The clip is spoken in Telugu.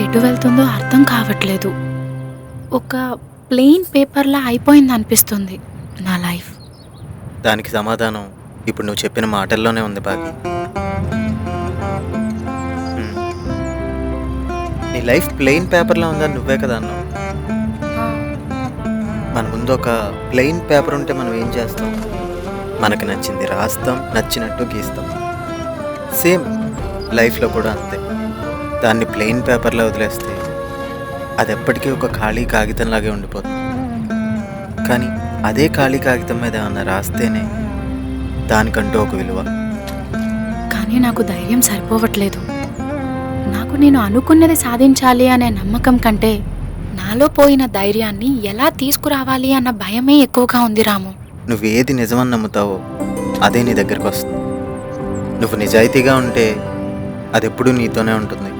ఎటు వెళ్తుందో అర్థం కావట్లేదు. ఒక ప్లెయిన్ పేపర్‌లా అయిపోయిందనిపిస్తుంది నా లైఫ్. దానికి సమాధానం ఇప్పుడు నువ్వు చెప్పిన మాటల్లోనే ఉంది భాగి. హ్మ్. నీ లైఫ్ ప్లెయిన్ పేపర్‌లా ఉందని నువ్వే కదా అన్నావు. ఆ! మన ముందు ఒక ప్లెయిన్ పేపర్ ఉంటే మనం ఏం చేస్తాం? మనకు నచ్చింది రాస్తాం, నచ్చినట్టు గీస్తాం. సేమ్ లైఫ్‌లో కూడా అంతే. దాన్ని ప్లెయిన్ పేపర్‌లా వదిలేస్తే అదెప్పటికీ ఒక ఖాళీ కాగితంలాగే ఉండిపోతుంది. కానీ అదే ఖాళీ కాగితం మీద ఏమన్నా రాస్తేనే దానికంటూ ఒక విలువ. కానీ నాకు ధైర్యం సరిపోవట్లేదు. నాకు నేను అనుకున్నది సాధించాలి అనే నమ్మకం కంటే, నాలో పోయిన ధైర్యాన్ని ఎలా తీసుకురావాలి అన్న భయమే ఎక్కువగా ఉంది రాము. నువ్వేది నిజమని నమ్ముతావో అదే నీ దగ్గరకొస్తుంది. నువ్వు నిజాయితీగా ఉంటే అదెప్పుడూ నీతోనే ఉంటుంది.